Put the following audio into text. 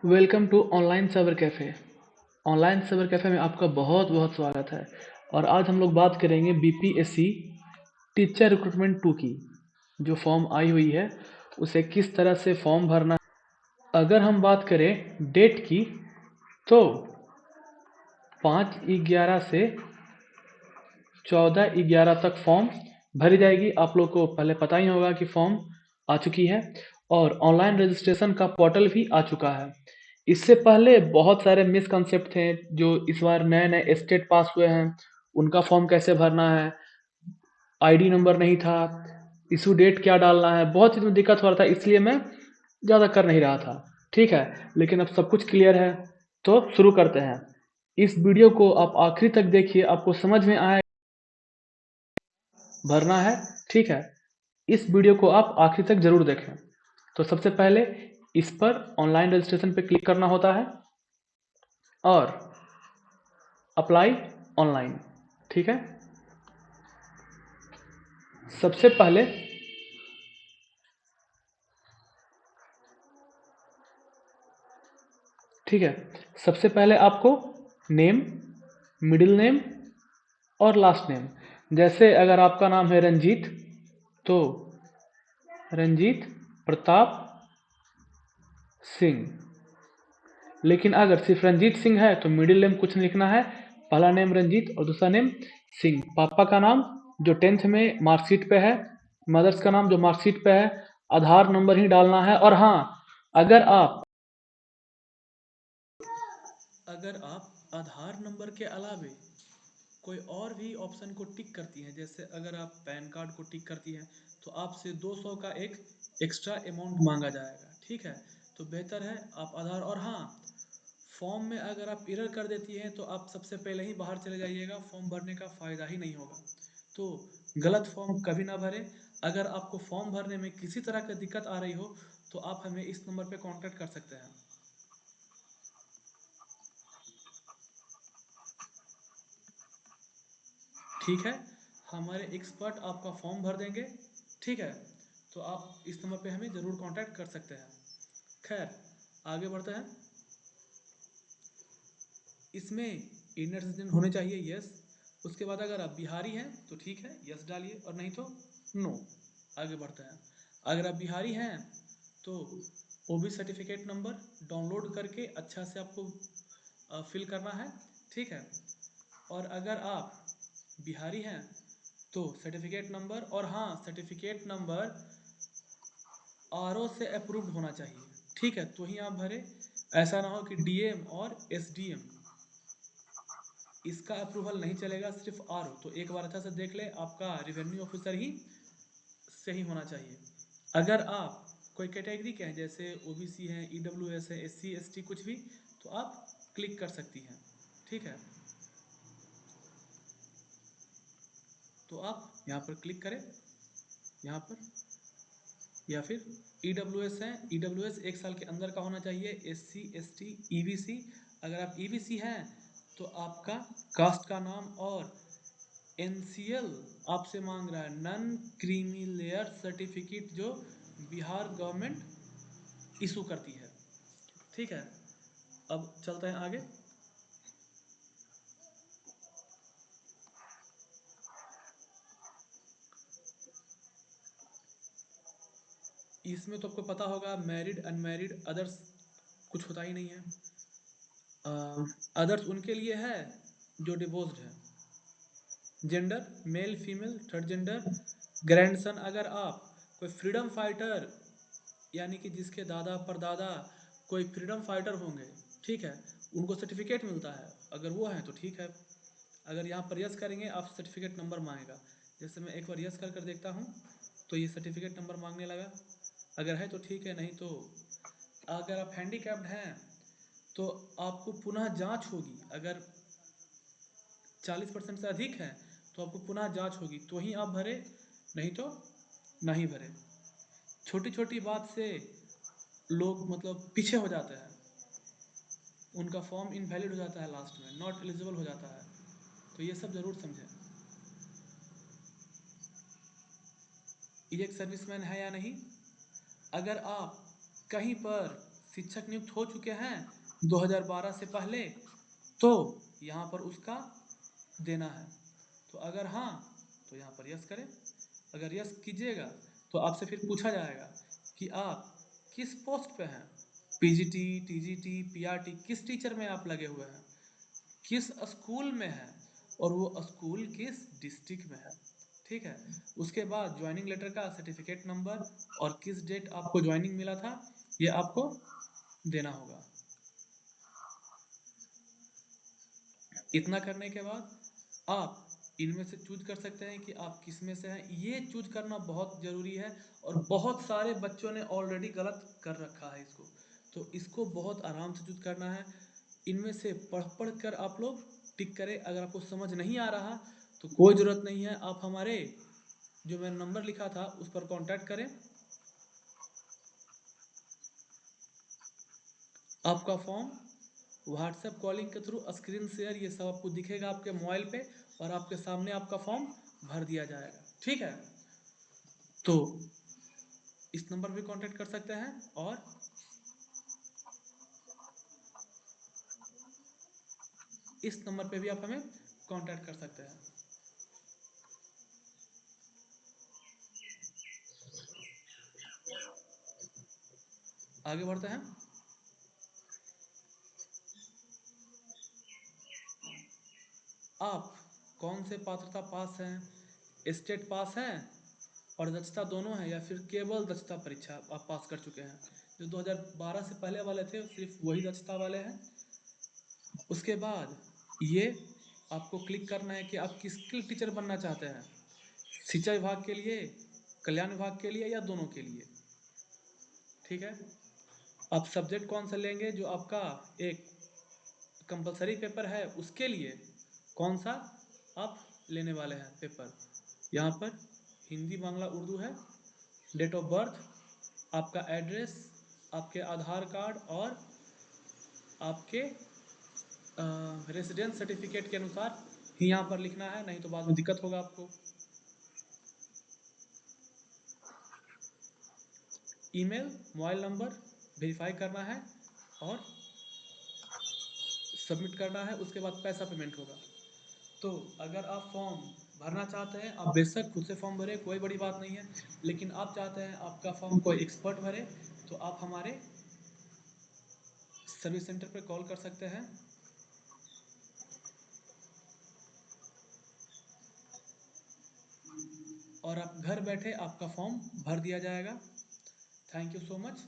Welcome to online cyber cafe. Online cyber cafe में आपका बहुत बहुत स्वागत है। और आज हम लोग बात करेंगे बीपीएससी टीचर रिक्रूटमेंट 2 की। जो फॉर्म आई हुई है उसे किस तरह से फॉर्म भरना है। अगर हम बात करें डेट की तो 5/11 से 14/11 तक फॉर्म भरी जाएगी। आप लोग को पहले पता ही होगा कि फॉर्म आ चुकी है और ऑनलाइन रजिस्ट्रेशन का पोर्टल भी आ चुका है। इससे पहले बहुत सारे मिसकंसेप्ट थे। जो इस बार नए नए स्टेट पास हुए हैं उनका फॉर्म कैसे भरना है, आईडी नंबर नहीं था, इशू डेट क्या डालना है, बहुत चीज़ में दिक्कत हो रहा था, इसलिए मैं ज़्यादा कर नहीं रहा था। ठीक है, लेकिन अब सब कुछ क्लियर है तो शुरू करते हैं। इस वीडियो को आप आखिरी तक देखिए, आपको समझ में आए भरना है। ठीक है, इस वीडियो को आप आखिरी तक जरूर देखें। तो सबसे पहले इस पर ऑनलाइन रजिस्ट्रेशन पे क्लिक करना होता है और अप्लाई ऑनलाइन। ठीक है, सबसे पहले ठीक है, सबसे पहले आपको नेम, मिडिल नेम और लास्ट नेम, जैसे अगर आपका नाम है रंजीत तो रंजीत प्रताप सिंह। लेकिन अगर सिर्फ रंजीत सिंह है तो मिडिल नेम कुछ नहीं लिखना है, पहला नेम रंजीत और दूसरा नेम सिंह। पापा का नाम जो 10th में मार्कशीट पे है, मदर्स का नाम जो मार्कशीट पे है, आधार नंबर ही डालना है। और हाँ, अगर आप आधार नंबर के अलावे कोई और भी ऑप्शन को टिक करती हैं, जैसे अगर आप पैन कार्ड को टिक करती हैं तो आपसे 200 का एक एक्स्ट्रा अमाउंट मांगा जाएगा। ठीक है, तो बेहतर है आप आधार। और हाँ, फॉर्म में अगर आप एरर कर देती हैं तो आप सबसे पहले ही बाहर चले जाइएगा, फॉर्म भरने का फ़ायदा ही नहीं होगा। तो गलत फॉर्म कभी ना भरें। अगर आपको फॉर्म भरने में किसी तरह की दिक्कत आ रही हो तो आप हमें इस नंबर पे कांटेक्ट कर सकते हैं। ठीक है, हमारे एक्सपर्ट आपका फॉर्म भर देंगे। ठीक है, तो आप इस नंबर पे हमें ज़रूर कांटेक्ट कर सकते हैं। खैर, आगे बढ़ते हैं। इसमें इंडियन सिटीजन होने चाहिए, यस। उसके बाद अगर आप बिहारी हैं तो ठीक है, यस डालिए, और नहीं तो नो। आगे बढ़ते हैं। अगर आप बिहारी हैं तो ओबी सर्टिफिकेट नंबर डाउनलोड करके अच्छा से आपको फिल करना है। ठीक है, और अगर आप बिहारी हैं तो सर्टिफिकेट नंबर, और हाँ, सर्टिफिकेट नंबर आरओ से अप्रूव्ड होना चाहिए। ठीक है, तो ही आप भरे। ऐसा ना हो कि डीएम और एसडीएम इसका अप्रूवल नहीं चलेगा, सिर्फ आरओ। तो एक बार अच्छा से देख ले, आपका रेवेन्यू ऑफिसर ही सही होना चाहिए। अगर आप कोई कैटेगरी के हैं, जैसे ओबीसी हैं, ईडब्ल्यूएस है, एससी एसटी कुछ भी, तो आप क्लिक कर सकती हैं। ठीक है, तो आप यहाँ पर क्लिक करें, यहाँ पर, या फिर ईडब्ल्यूएस है, ईडब्ल्यूएस 1 साल के अंदर का होना चाहिए। एससी एसटी ईबीसी, अगर आप ईबीसी हैं तो आपका कास्ट का नाम, और एनसीएल आपसे मांग रहा है नन क्रीमी लेयर सर्टिफिकेट, जो बिहार गवर्नमेंट इशू करती है। ठीक है, अब चलते हैं आगे। इसमें तो आपको पता होगा, मैरिड अनमैरिड अदर्स कुछ होता ही नहीं है। अदर्स उनके लिए है जो डिवोर्स्ड है। Gender male female, third gender, grandson, अगर आप कोई फ्रीडम फाइटर, यानी कि जिसके दादा परदादा कोई फ्रीडम फाइटर होंगे, ठीक है, उनको सर्टिफिकेट मिलता है, अगर वो हैं तो ठीक है। अगर यहाँ पर यस करेंगे आप सर्टिफिकेट नंबर मांगेगा। जैसे मैं एक बार यस कर देखता हूँ तो ये सर्टिफिकेट नंबर मांगने लगा। अगर है तो ठीक है, नहीं तो अगर आप हैंडीकैप्ड हैं तो आपको पुनः जांच होगी। अगर 40% से अधिक है तो आपको पुनः जांच होगी, तो ही आप भरे, नहीं तो नहीं भरे। छोटी छोटी बात से लोग मतलब पीछे हो जाते हैं, उनका फॉर्म इनवैलिड हो जाता है, लास्ट में नॉट एलिजिबल हो जाता है। तो ये सब जरूर समझें। ये एक सर्विसमैन है या नहीं। अगर आप कहीं पर शिक्षक नियुक्त हो चुके हैं 2012 से पहले, तो यहाँ पर उसका देना है। तो अगर हाँ तो यहाँ पर यस करें। अगर यस कीजिएगा तो आपसे फिर पूछा जाएगा कि आप किस पोस्ट पे हैं, पीजीटी, टीजीटी, पीआरटी, किस टीचर में आप लगे हुए हैं, किस स्कूल में है और वो स्कूल किस डिस्ट्रिक्ट में है। ठीक है, उसके बाद ज्वाइनिंग लेटर का सर्टिफिकेट नंबर और किस डेट आपको ज्वाइनिंग मिला था ये आपको देना होगा। इतना करने के बाद आप इनमें से चूज कर सकते हैं कि आप किस में से हैं। ये चूज करना बहुत ज़रूरी है और बहुत सारे बच्चों ने ऑलरेडी गलत कर रखा है इसको, तो इसको बहुत आराम से चूज करना है। इनमें से पढ़ कर आप लोग टिक करें। अगर आपको समझ नहीं आ रहा तो कोई ज़रूरत नहीं है, आप हमारे जो मैंने नंबर लिखा था उस पर कांटेक्ट करें। आपका फॉर्म व्हाट्सएप कॉलिंग के थ्रू स्क्रीन शेयर ये सब आपको दिखेगा आपके मोबाइल पे और आपके सामने आपका फॉर्म भर दिया जाएगा। ठीक है, तो इस नंबर पे कांटेक्ट कर सकते हैं और इस नंबर पे भी आप हमें कांटेक्ट कर सकते हैं। आगे बढ़ते हैं। आप कौन से पात्रता पास हैं, स्टेट पास हैं और दक्षता दोनों है या फिर केवल दक्षता परीक्षा आप पास कर चुके हैं। जो 2012 से पहले वाले थे सिर्फ वही दक्षता वाले हैं। उसके बाद ये आपको क्लिक करना है कि आप किसके टीचर बनना चाहते हैं, शिक्षा विभाग के लिए, कल्याण विभाग के लिए या दोनों के लिए। ठीक है, आप सब्जेक्ट कौन सा लेंगे, जो आपका एक कंपलसरी पेपर है उसके लिए कौन सा आप लेने वाले हैं पेपर। यहाँ पर हिंदी, बांग्ला, उर्दू है। डेट ऑफ बर्थ, आपका एड्रेस, आपके आधार कार्ड और आपके रेसिडेंस सर्टिफिकेट के अनुसार ही यहाँ पर लिखना है, नहीं तो बाद में दिक्कत होगा आपको। ईमेल, मोबाइल नंबर वेरीफाई करना है और सबमिट करना है। उसके बाद पैसा पेमेंट होगा। तो अगर आप फॉर्म भरना चाहते हैं आप बेशक खुद से फॉर्म भरें, कोई बड़ी बात नहीं है। लेकिन आप चाहते हैं आपका फॉर्म कोई एक्सपर्ट भरे तो आप हमारे सर्विस सेंटर पर कॉल कर सकते हैं और आप घर बैठे आपका फॉर्म भर दिया जाएगा। Thank you so much.